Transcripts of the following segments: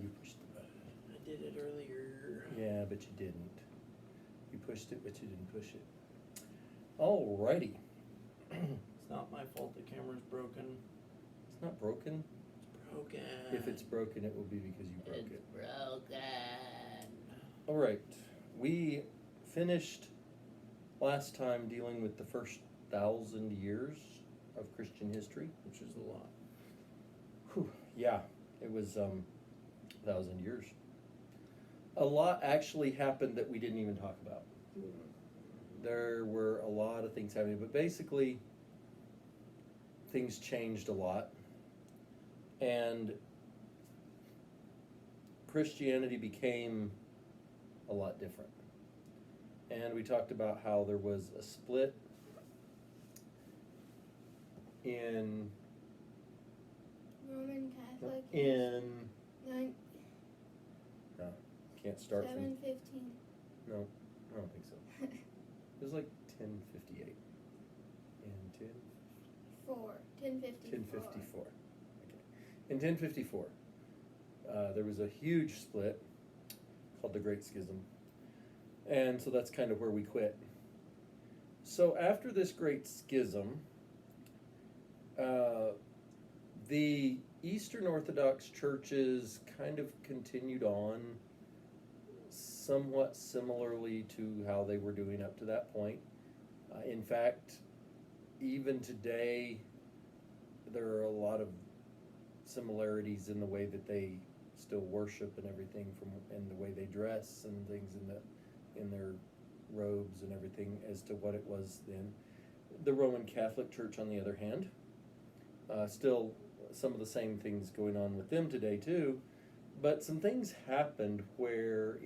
you pushed the button. I did it earlier. Yeah, but you didn't. You pushed it, but you didn't push it. Alrighty. It's not my fault the camera's broken. It's not broken. It's broken. If it's broken, it will be because you broke It's it. broken. All right. We finished last time dealing with the first 1,000 years of Christian history. Which is a lot. Whew. Yeah, it was 1,000 years. A lot actually happened that we didn't even talk about. There were a lot of things happening, but basically things changed a lot. And Christianity became a lot different. And we talked about how there was a split in Roman Catholic. no, can't start from 715. no, I don't think so. It was like 1058 and 1054. Okay. In 1054, there was a huge split called the Great Schism. And so that's kind of where we quit. So after this Great Schism, the Eastern Orthodox churches kind of continued on somewhat similarly to how they were doing up to that point. In fact, even today, there are a lot of similarities in the way that they still worship and everything, and the way they dress and things in their robes and everything as to what it was then. The Roman Catholic Church, on the other hand, still some of the same things going on with them today too, but some things happened where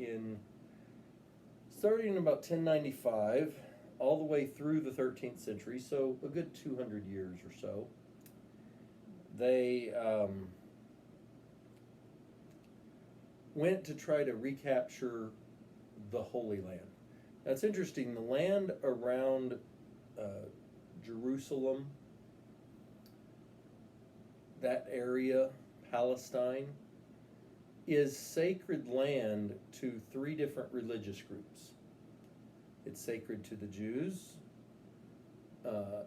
starting in about 1095 all the way through the 13th century, so a good 200 years or so, they went to try to recapture the Holy Land. That's interesting. The land around Jerusalem, that area, Palestine, is sacred land to 3 different religious groups. It's sacred to the Jews,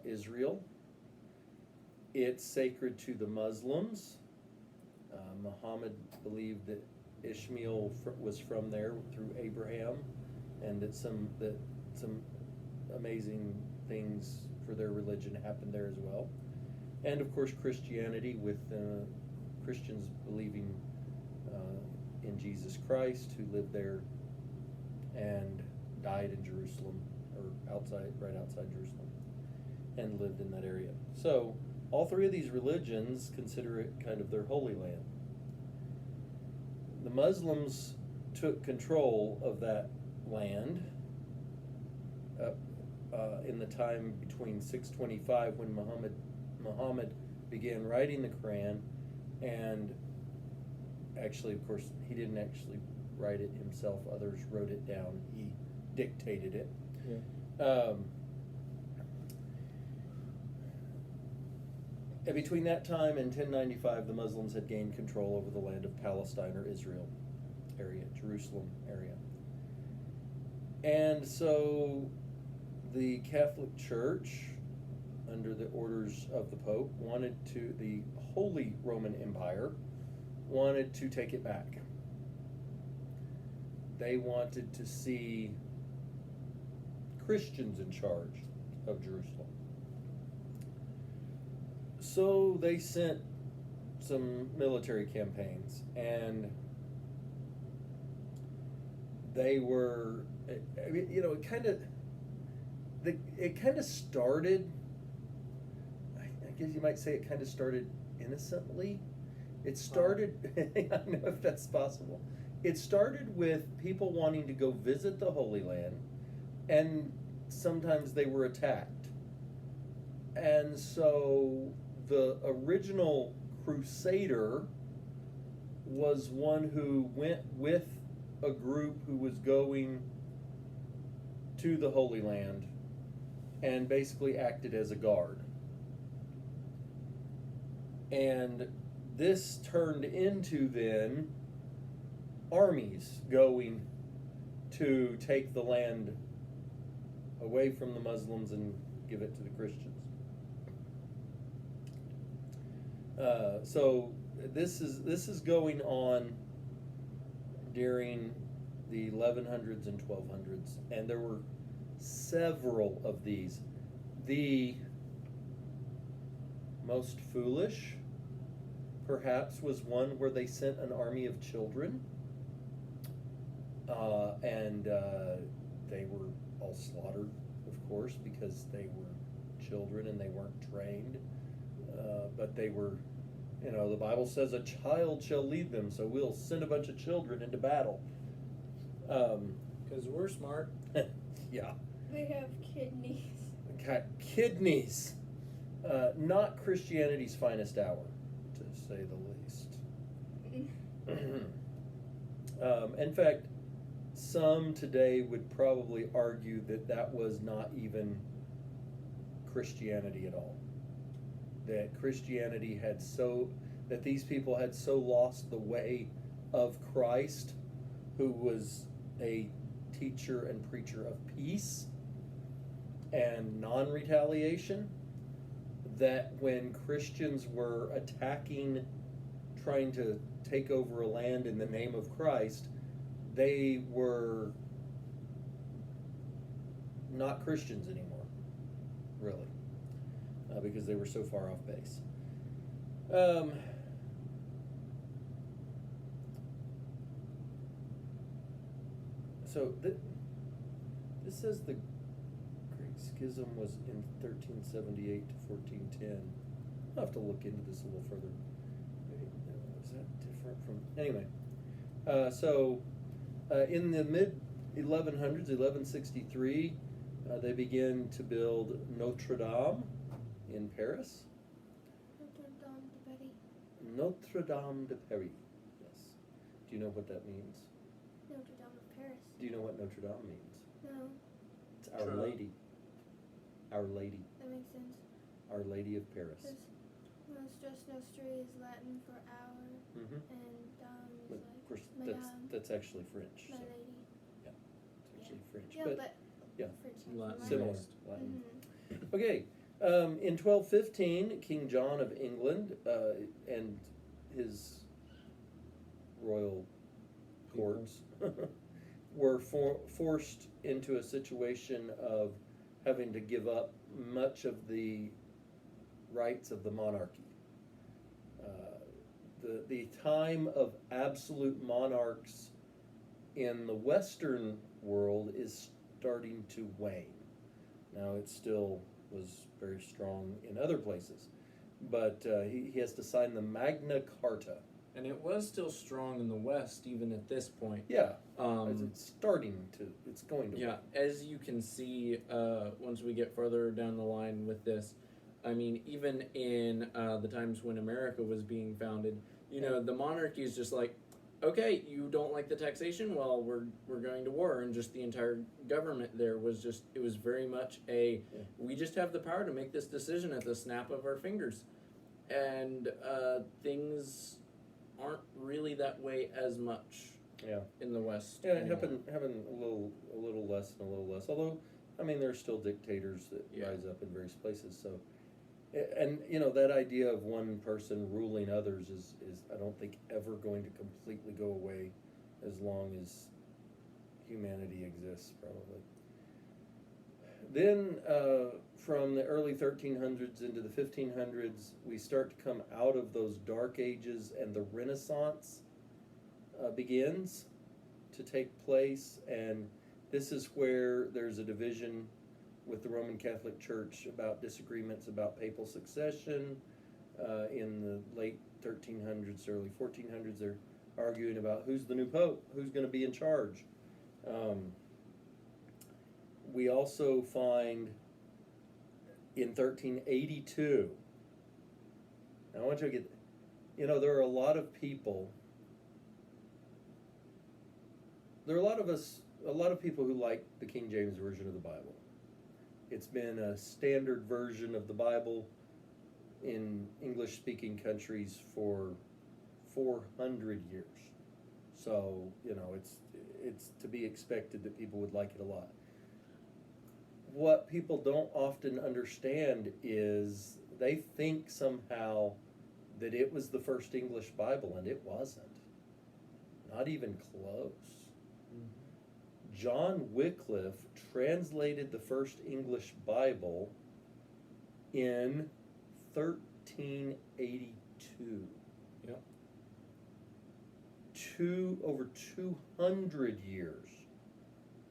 Israel. It's sacred to the Muslims. Muhammad believed that Ishmael was from there through Abraham, and that some amazing things for their religion happened there as well. And of course Christianity, with Christians believing in Jesus Christ, who lived there and died in Jerusalem, or right outside Jerusalem, and lived in that area. So all 3 of these religions consider it kind of their holy land. The Muslims took control of that land in the time between 625, when Muhammad began writing the Quran, and actually, of course, he didn't actually write it himself. Others wrote it down. He dictated it. Yeah. And between that time and 1095, the Muslims had gained control over the land of Palestine, or Israel area, Jerusalem area. And so the Catholic Church, under the orders of the Pope, the Holy Roman Empire wanted to take it back. They wanted to see Christians in charge of Jerusalem. So they sent some military campaigns, and they were, it kind of started, I guess you might say it kind of started innocently. It started, I don't know if that's possible. It started with people wanting to go visit the Holy Land, and sometimes they were attacked. And so the original crusader was one who went with a group who was going to the Holy Land and basically acted as a guard. And this turned into then armies going to take the land away from the Muslims and give it to the Christians. So this is going on during the 1100s and 1200s, and there were several of these. The most foolish, perhaps, was one where they sent an army of children, and they were all slaughtered, of course, because they were children and they weren't trained. But they were, the Bible says a child shall lead them, so we'll send a bunch of children into battle. Because we're smart. Yeah. They have kidneys. Kidneys. Not Christianity's finest hour, to say the least. In fact, some today would probably argue that that was not even Christianity at all. That Christianity that these people had so lost the way of Christ, who was a teacher and preacher of peace and non-retaliation, that when Christians were attacking, trying to take over a land in the name of Christ, they were not Christians anymore, really, because they were so far off base. So this says the Great Schism was in 1378 to 1410. I'll have to look into this a little further. Is that different from... Anyway, in the mid-1100s, 1163, they began to build Notre Dame in Paris. Notre Dame de Paris. Notre Dame de Paris, yes. Do you know what that means? Notre Dame of Paris. Do you know what Notre Dame means? No, It's Our Sure. Lady. Our Lady. that makes sense. Our Lady of Paris. Because Nostra Nostra is Latin for hour, Mm-hmm. and Dame is But like of course, Madame, that's actually French. my So lady. it's actually French. Yeah, but yeah. French Latin. Similar. Based. Latin. Mm-hmm. Okay. In 1215, King John of England and his royal courts were forced into a situation of having to give up much of the rights of the monarchy. The time of absolute monarchs in the Western world is starting to wane. Now, it still was very strong in other places, but he has to sign the Magna Carta. And it was still strong in the West even at this point. Yeah, it's going to Yeah, wane. as you can see, once we get further down the line with this, I mean, even in the times when America was being founded, the monarchy is just like, okay, you don't like the taxation? Well, we're going to war, and just the entire government there was just, it was very much we just have the power to make this decision at the snap of our fingers. And things aren't really that way as much Yeah. in the West. Yeah, it anymore. happened a little less and a little less. Although, I mean, there's still dictators that Yeah. rise up in various places. So, and that idea of one person ruling others is I don't think ever going to completely go away, as long as humanity exists, probably. Then, from the early 1300s into the 1500s, we start to come out of those dark ages, and the Renaissance begins to take place, and this is where there's a division with the Roman Catholic Church about disagreements about papal succession. In the late 1300s, early 1400s, they're arguing about who's the new pope, who's going to be in charge. We also find in 1382, now I want you to get, there are a lot of people, there are a lot of people who like the King James Version of the Bible. It's been a standard version of the Bible in English-speaking countries for 400 years. So, it's to be expected that people would like it a lot. What people don't often understand is they think somehow that it was the first English Bible, and it wasn't. Not even close. John Wycliffe translated the first English Bible in 1382. Yep. Over 200 years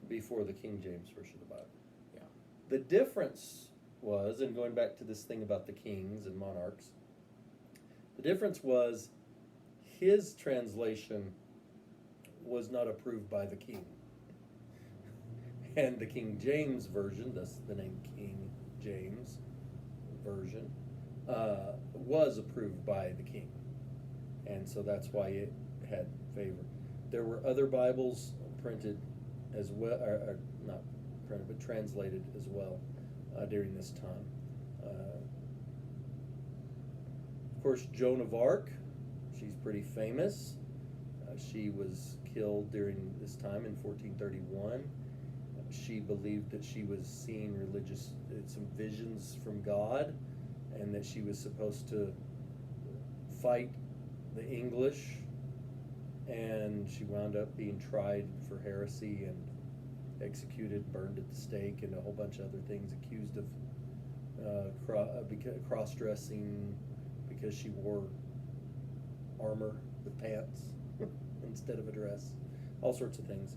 before the King James Version of the Bible. Yeah. The difference was, and going back to this thing about the kings and monarchs, the difference was his translation was not approved by the king. And the King James Version, thus the name King James Version, was approved by the king. And so that's why it had favor. There were other Bibles printed as well, or not printed, but translated as well during this time. Of course, Joan of Arc, she's pretty famous. She was killed during this time in 1431. She believed that she was seeing some visions from God, and that she was supposed to fight the English, and she wound up being tried for heresy and executed, burned at the stake, and a whole bunch of other things, accused of cross-dressing because she wore armor with pants instead of a dress. All sorts of things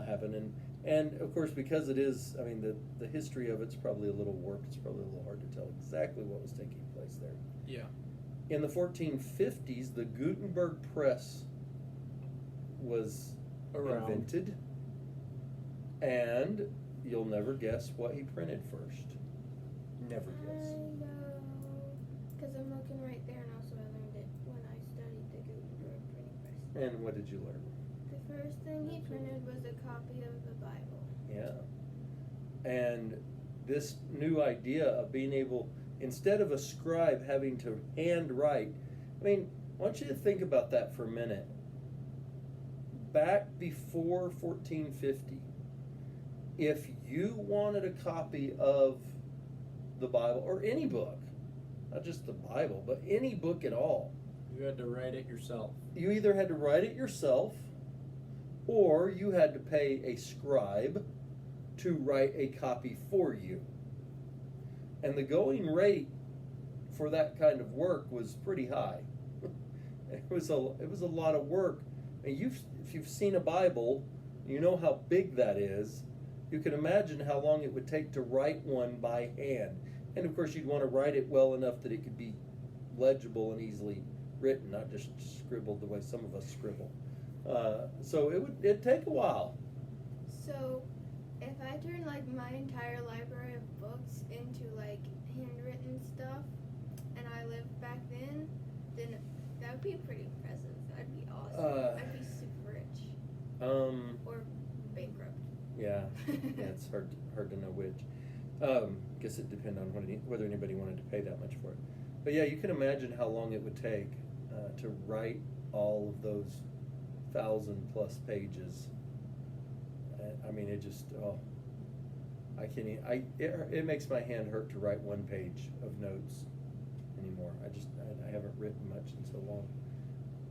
happen, and of course, because it is, the history of it's probably a little warped. It's probably a little hard to tell exactly what was taking place there. Yeah. In the 1450s, the Gutenberg press was invented, and you'll never guess what he printed first. Never guess. I know, because I'm looking right there, and also I learned it when I studied the Gutenberg printing press. And what did you learn? The first thing he printed was a copy of the Bible. Yeah. And this new idea of being able, instead of a scribe having to hand write, I want you to think about that for a minute. Back before 1450, if you wanted a copy of the Bible, or any book, not just the Bible, but any book at all, You had to write it yourself. you either had to write it yourself, or you had to pay a scribe to write a copy for you. And the going rate for that kind of work was pretty high. It was a lot of work. And if you've seen a Bible, you know how big that is. You can imagine how long it would take to write one by hand. And of course, you'd want to write it well enough that it could be legible and easily written, not just scribbled the way some of us scribble. So it'd take a while. So, if I turn like my entire library of books into like handwritten stuff, and I lived back then that would be pretty impressive. That'd be awesome. I'd be super rich. Or bankrupt. Yeah, it's hard to know which. Guess it depends on whether anybody wanted to pay that much for it. But yeah, you can imagine how long it would take to write all of those 1,000+ pages. It just I can't. It makes my hand hurt to write one page of notes anymore. I haven't written much in so long.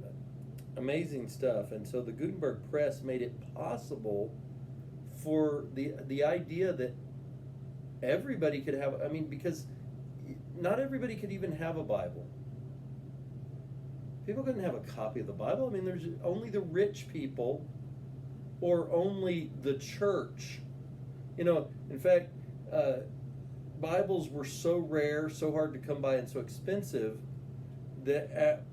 But amazing stuff. And so the Gutenberg press made it possible for the idea that everybody could have. Because not everybody could even have a Bible. People couldn't have a copy of the Bible. There's only the rich people, or only the church. In fact, Bibles were so rare, so hard to come by, and so expensive that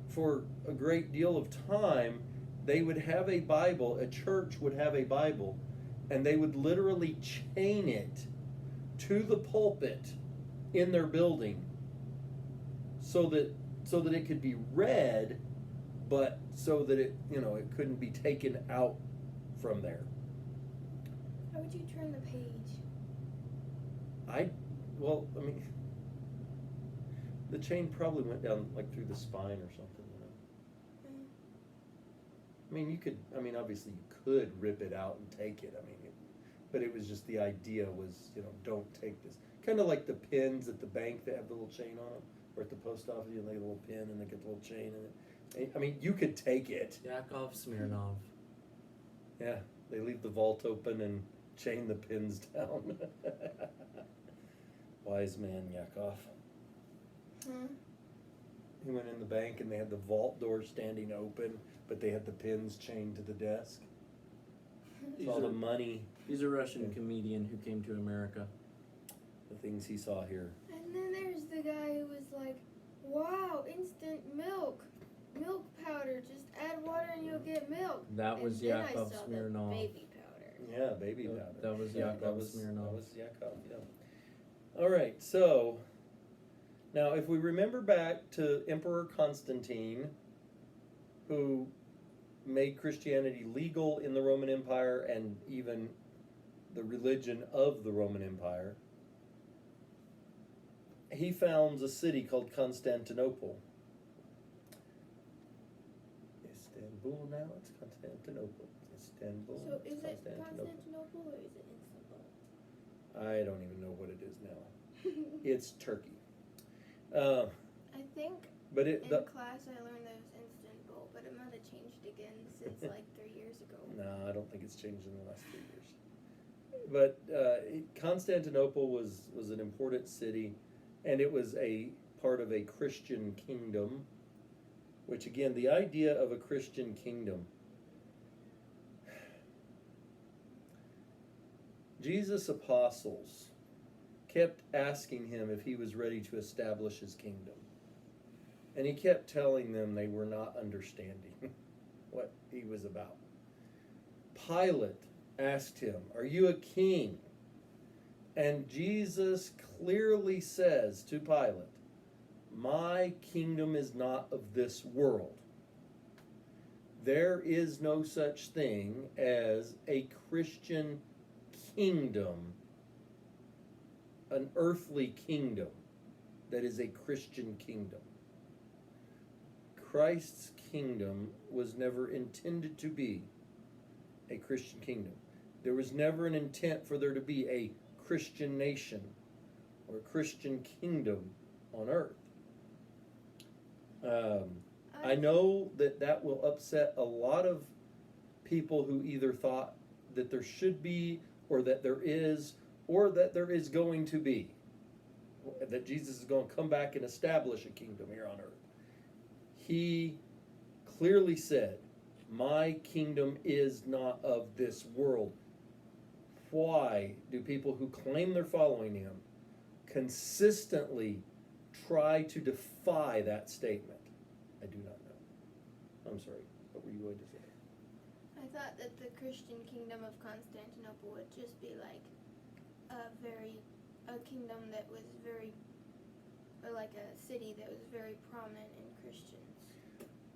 for a great deal of time, they would have a Bible, a church would have a Bible, and they would literally chain it to the pulpit in their building so that it could be read, but so that it couldn't be taken out from there. How would you turn the page? The chain probably went down like through the spine or something. I mean, you could. I mean, obviously, you could rip it out and take it. I mean, but it was just the idea was, don't take this. Kind of like the pins at the bank that have the little chain on them, or at the post office, they get a little pin and they get the little chain in it. I mean, you could take it. Yakov Smirnov. Yeah, they leave the vault open and chain the pins down. Wise man, Yakov. He went in the bank and they had the vault door standing open, but they had the pins chained to the desk. He's All a- the money, He's a Russian Yeah. comedian who came to America. the things he saw here. And then there's the guy who was like, wow, instant milk. Milk powder. Just add water and you'll get milk. That was and then Yakov I saw Smirnov. The baby powder. Yeah, baby powder. That was Yeah, Yakov that Smirnov. was Yakov, yeah. All right, so now if we remember back to Emperor Constantine, who made Christianity legal in the Roman Empire and even the religion of the Roman Empire, he founds a city called Constantinople. Istanbul now, it's Constantinople. Istanbul, So it's is it Constantinople. Constantinople or is it Istanbul? I don't even know what it is now. It's Turkey. I think But it, in the, class I learned that it was Istanbul, but it might have changed again since like 3 years ago. no, I don't think it's changed in the last 3 years. But Constantinople was an important city, and it was a part of a Christian kingdom, which again, the idea of a Christian kingdom, Jesus' apostles kept asking him if he was ready to establish his kingdom. And he kept telling them they were not understanding what he was about. Pilate asked him, "Are you a king?" And Jesus clearly says to Pilate, "My kingdom is not of this world." There is no such thing as a Christian kingdom, an earthly kingdom that is a Christian kingdom. Christ's kingdom was never intended to be a Christian kingdom. There was never an intent for there to be a Christian nation or a Christian kingdom on earth. I know that will upset a lot of people who either thought that there should be, or that there is going to be. That Jesus is going to come back and establish a kingdom here on earth. He clearly said, "My kingdom is not of this world." Why do people who claim they're following him consistently try to defy that statement? I do not know. I'm sorry, what were you going to say? I thought that the Christian kingdom of Constantinople would just be like a kingdom that was very, or like a city that was very prominent in Christians.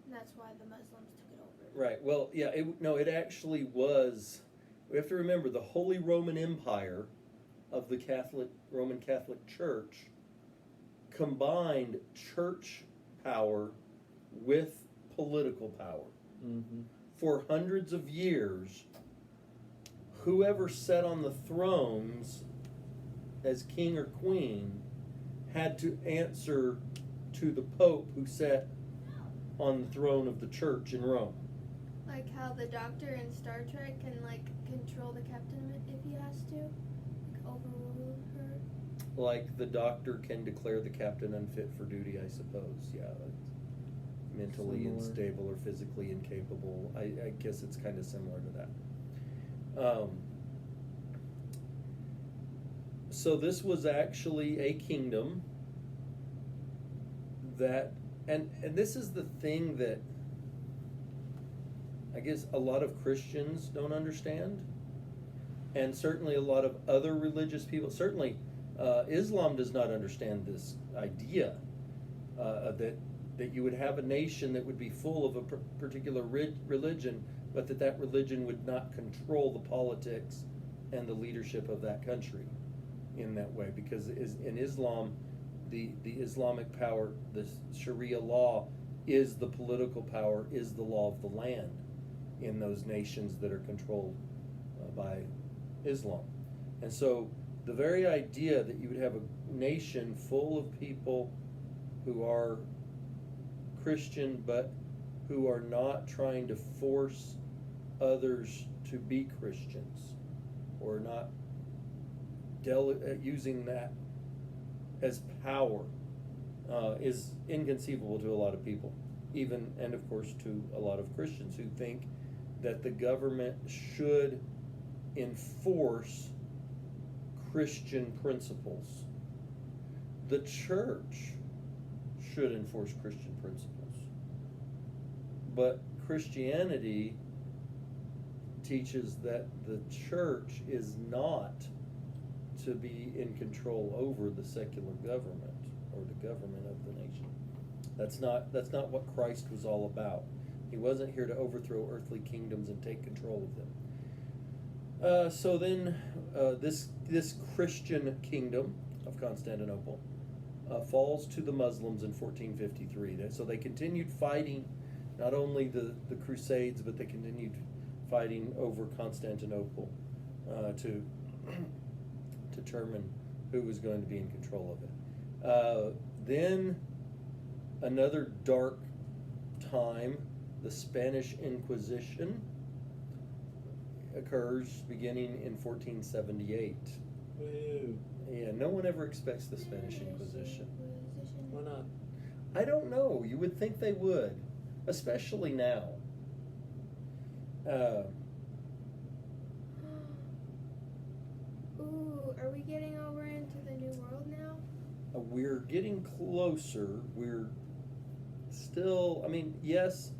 And that's why the Muslims took it over. Right, well, yeah, it actually was. We have to remember the Holy Roman Empire of the Roman Catholic Church combined church power with political power. Mm-hmm. For hundreds of years, whoever sat on the thrones as king or queen had to answer to the Pope who sat on the throne of the church in Rome. Like how the Doctor in Star Trek can like control the captain if he has to, like overrule her. Like the Doctor can declare the captain unfit for duty, I suppose. Yeah, mentally Similar. unstable or physically incapable. I guess it's kind of similar to that. So this was actually a kingdom that, and this is the thing that I guess a lot of Christians don't understand, and certainly a lot of other religious people, certainly Islam does not understand this idea that you would have a nation that would be full of a particular religion, but that religion would not control the politics and the leadership of that country in that way. Because in Islam, the Islamic power, the Sharia law, is the political power, is the law of the land. in those nations that are controlled by Islam. And so the very idea that you would have a nation full of people who are Christian but who are not trying to force others to be Christians or not using that as power is inconceivable to a lot of people, even, and of course to a lot of Christians who think that the government should enforce Christian principles. The church should enforce Christian principles. But Christianity teaches that the church is not to be in control over the secular government or the government of the nation. That's not what Christ was all about. He wasn't here to overthrow earthly kingdoms and take control of them. So then this Christian kingdom of Constantinople falls to the Muslims in 1453. So they continued fighting not only the Crusades, but they continued fighting over Constantinople to determine who was going to be in control of it. Then another dark time, the Spanish Inquisition, occurs beginning in 1478. Woo. Yeah, no one ever expects the Spanish Inquisition. Why not? I don't know. You would think they would, especially now. Ooh, are we getting over into the New World now? We're getting closer. We're still, yes.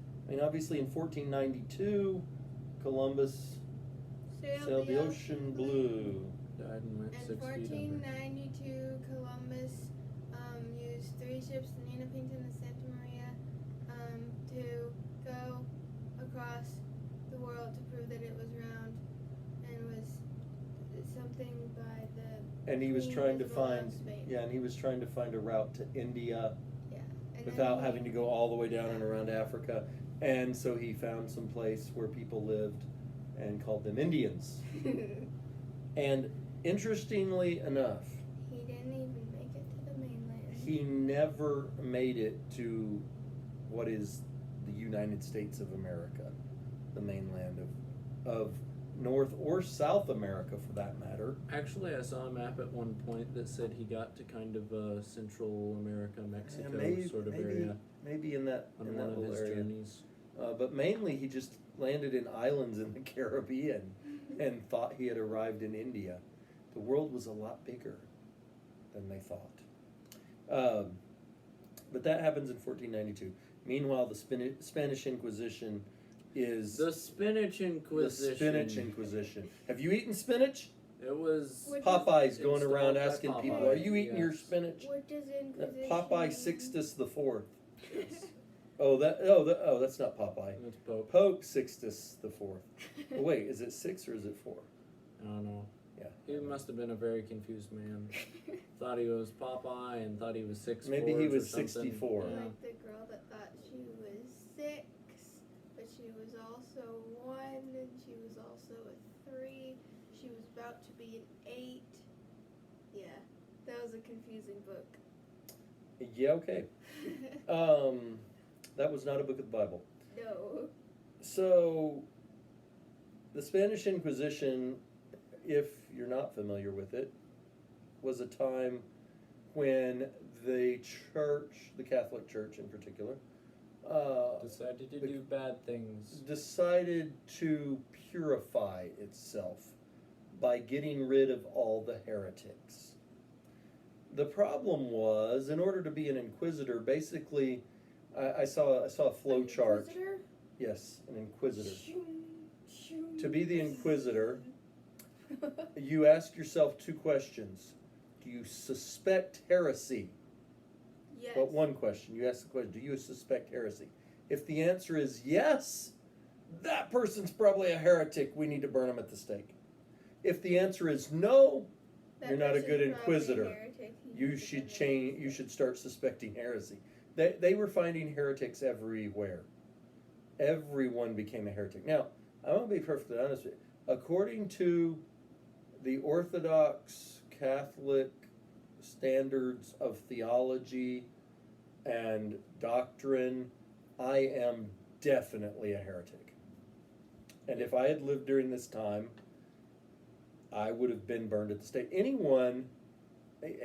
Obviously in 1492, Columbus sailed the ocean blue. Died and went In 6 feet under. 1492, Columbus used 3 ships, the Nina Pinta and the Santa Maria, to go across the world to prove that it was round, and was something by the. And he was Queen trying to Isabella of find, Spain. and he was trying to find a route to India Yeah. And without then having to go all the way down and around Africa. And so he found some place where people lived and called them Indians. And interestingly enough, He didn't even make it to the mainland. he never made it to what is the United States of America, the mainland of North or South America for that matter. Actually, I saw a map at one point that said he got to kind of Central America, Mexico sort of area Maybe in that on in one that of little his area. journeys. But mainly he just landed in islands in the Caribbean and thought he had arrived in India. The world was a lot bigger than they thought. But that happens in 1492. Meanwhile, the Spanish Inquisition is The Spinach Inquisition. the Spinach Inquisition. Have you eaten spinach? It was Which Popeye's It's going the around one by asking people, Popeye, "Are you eating your yes. spinach?" What does Inquisition Popeye mean? Sixtus the Fourth. Yes. That's not Popeye. That's Pope. Pope Sixtus the Fourth. Oh, wait, is it 6 or is it 4? I don't know. Yeah. He must have been a very confused man. Thought he was Popeye and thought he was 6'4". Maybe he or was something. 64. Yeah. Like the girl that thought she was 6, but she was also 1, and she was also a 3. She was about to be an 8. Yeah, that was a confusing book. Yeah, okay. That was not a book of the Bible. No. So, the Spanish Inquisition, if you're not familiar with it, was a time when the church, the Catholic Church in particular, Decided to do bad things. decided to purify itself by getting rid of all the heretics. The problem was, in order to be an inquisitor, basically, I saw a flow chart. Inquisitor? Yes, an inquisitor. Shoom, shoom. To be the inquisitor, you ask yourself 2 questions. Do you suspect heresy? Yes. But one question. You ask the question, do you suspect heresy? If the answer is yes, that person's probably a heretic. We need to burn him at the stake. If the answer is no, That you're not a person's good probably a inquisitor. heretic. He you needs to should go to change. You should start suspecting heresy. They were finding heretics everywhere. everyone became a heretic. Now, I want to be perfectly honest with you. According to the Orthodox Catholic standards of theology and doctrine, I am definitely a heretic. And if I had lived during this time, I would have been burned at the stake. Anyone,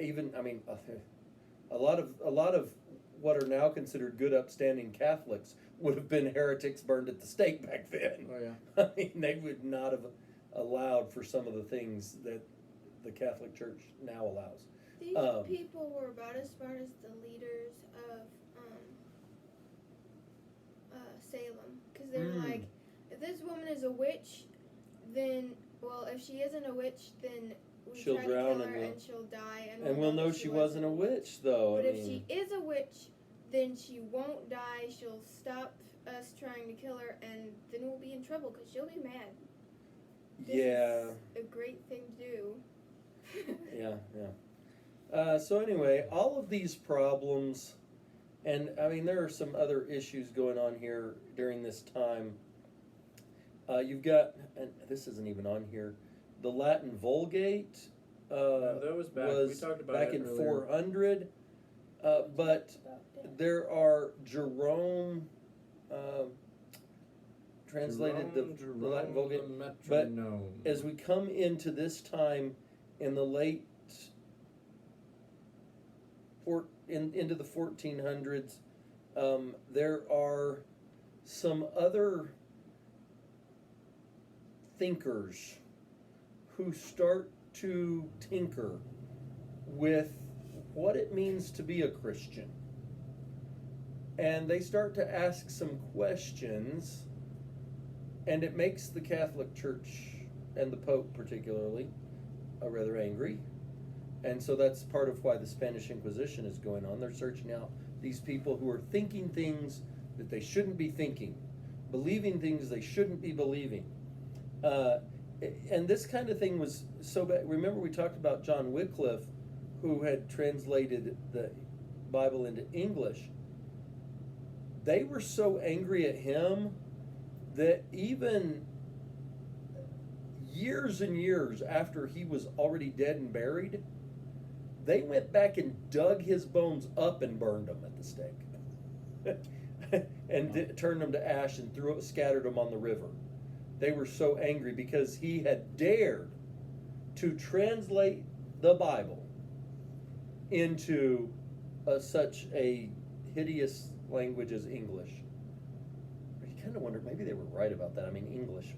even, I mean, a lot of what are now considered good, upstanding Catholics would have been heretics burned at the stake back then. Oh yeah. I mean, they would not have allowed for some of the things that the Catholic Church now allows. These people were about as smart as the leaders of Salem, because they were like, if this woman is a witch, then, well, if she isn't a witch, then we She'll try to drown kill her and and she'll die, And we'll know that she wasn't a witch, though. But I if mean, she is a witch, then she won't die. She'll stop us trying to kill her, and then we'll be in trouble because she'll be mad. This yeah, is a great thing to do. yeah. So anyway, all of these problems, and I mean, there are some other issues going on here during this time. You've got, and this isn't even on here, the Latin Vulgate. No, that was back. We talked about back it in earlier. 400. But there are Jerome translated Jerome, the Latin Vulgate. the But metronome. as we come into this time in the late into the 1400s, there are some other thinkers who start to tinker with what it means to be a Christian. And they start to ask some questions, and it makes the Catholic Church and the Pope particularly rather angry. And so that's part of why the Spanish Inquisition is going on. They're searching out these people who are thinking things that they shouldn't be thinking, believing things they shouldn't be believing. And this kind of thing was so bad. Remember, we talked about John Wycliffe, who had translated the Bible into English. They were so angry at him that even years and years after he was already dead and buried, they went back and dug his bones up and burned them at the stake. And turned them to ash and scattered them on the river. They were so angry because he had dared to translate the Bible into such a hideous language as English. You kind of wonder, maybe they were right about that. I mean, English.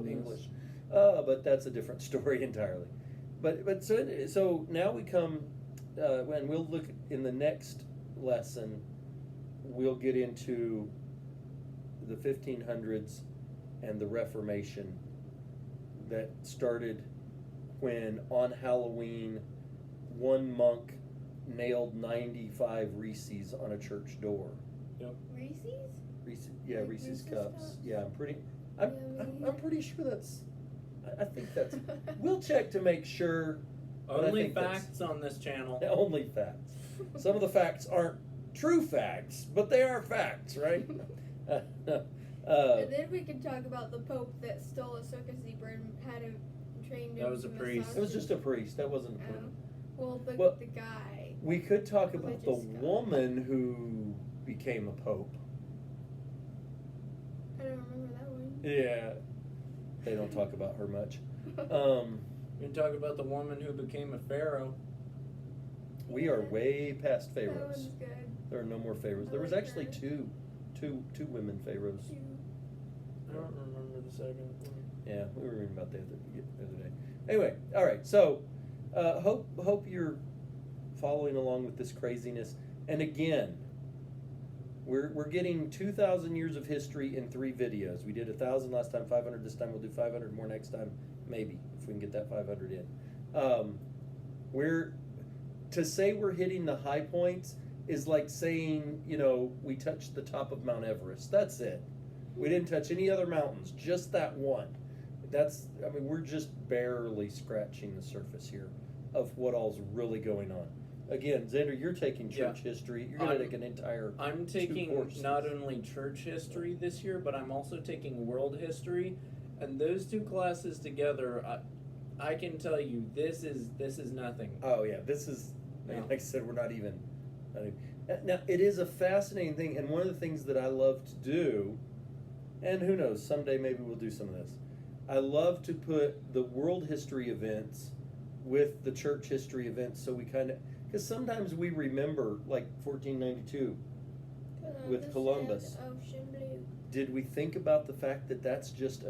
English. But that's a different story entirely. But so now we come, and we'll look in the next lesson, we'll get into the 1500s and the Reformation that started when on Halloween one monk nailed 95 Reese's on a church door. Yep. Reese's? Yeah, Like Reese's Reese's cups. Cups? Yeah, I'm Yummy. pretty sure that's. I think that's. We'll check to make sure. but I Only think that's- facts on this channel. Only facts. Some of the facts aren't true facts, but they are facts, right? And then we can talk about the Pope that stole a circus zebra and had him trained. That was a into priest. It was just a priest. That wasn't. Well, Well, the guy. We could talk about the Religious guy. woman who became a pope. I don't remember that one. Yeah, they don't talk about her much. We can talk about the woman who became a pharaoh. We are way past That pharaohs. one's good. There are no more pharaohs. I There was like actually her. two women pharaohs. I don't remember the second one. Yeah, we were reading about that the other day. Anyway, all right. So, hope you're following along with this craziness. And again, we're getting 2,000 years of history in 3 videos. We did 1,000 last time, 500 this time. We'll do 500 more next time, maybe if we can get that 500 in. We're to say we're hitting the high points is like saying, we touched the top of Mount Everest. That's it. We didn't touch any other mountains, just that one. We're just barely scratching the surface here of what all's really going on. again, Xander, you're taking Yeah. church history. You're going to I'm- take an entire. I'm taking courses. not only church history this year, but I'm also taking world history, and those two classes together, I can tell you this is nothing. Oh yeah, this is. I mean, No. like I said, we're not even. Now it is a fascinating thing, and one of the things that I love to do, and who knows, someday maybe we'll do some of this. I love to put the world history events with the church history events, so we kind of, because sometimes we remember like 1492. With Columbus. and Ocean Blue. Did we think about the fact that that's just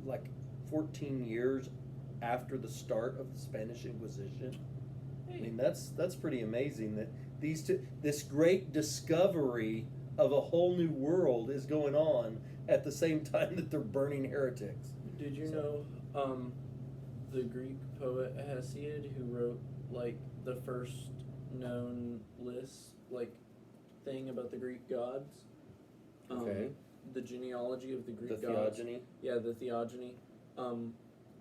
like 14 years after the start of the Spanish Inquisition? I mean, that's pretty amazing that this great discovery of a whole new world is going on at the same time that they're burning heretics. Did you So- know the Greek poet Hesiod, who wrote like the first known list, like thing about the Greek gods? Okay. The genealogy of the Greek The gods. theogony. Yeah, the theogony.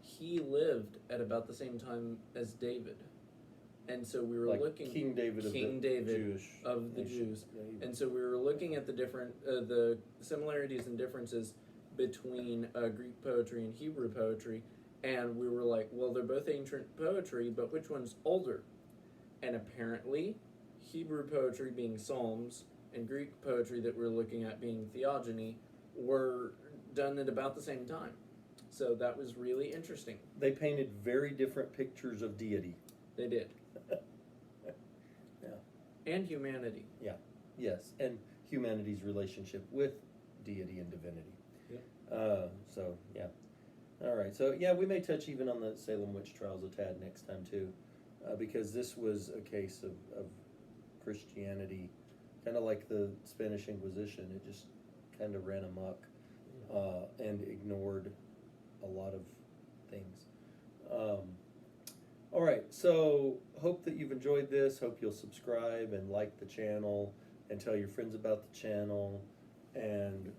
He lived at about the same time as David, and so we were Like looking King David King of the David Jewish of the nation. Jews. Yeah, And so we were looking at the different, the similarities and differences between Greek poetry and Hebrew poetry, and we were like, well, they're both ancient poetry, but which one's older? And apparently, Hebrew poetry being Psalms and Greek poetry that we're looking at being theogony were done at about the same time. So that was really interesting. They painted very different pictures of deity. They did. Yeah. And humanity. Yes, and humanity's relationship with deity and divinity. Yeah. So yeah, all right. So yeah, we may touch even on the Salem witch trials a tad next time too, because this was a case of Christianity, kind of like the Spanish Inquisition. It just kind of ran amok and ignored a lot of things. All right, so hope that you've enjoyed this. Hope you'll subscribe and like the channel and tell your friends about the channel. And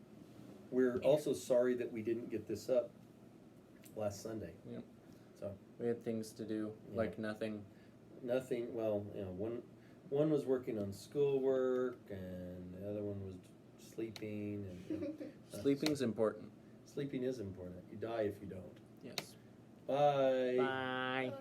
we're also sorry that we didn't get this up last Sunday. Yeah. So We had things to do, Yeah. like nothing. nothing. Well, one was working on schoolwork, and the other one was sleeping. And Sleeping's important. sleeping is important. You die if you don't. Yes. Bye. Bye. Bye.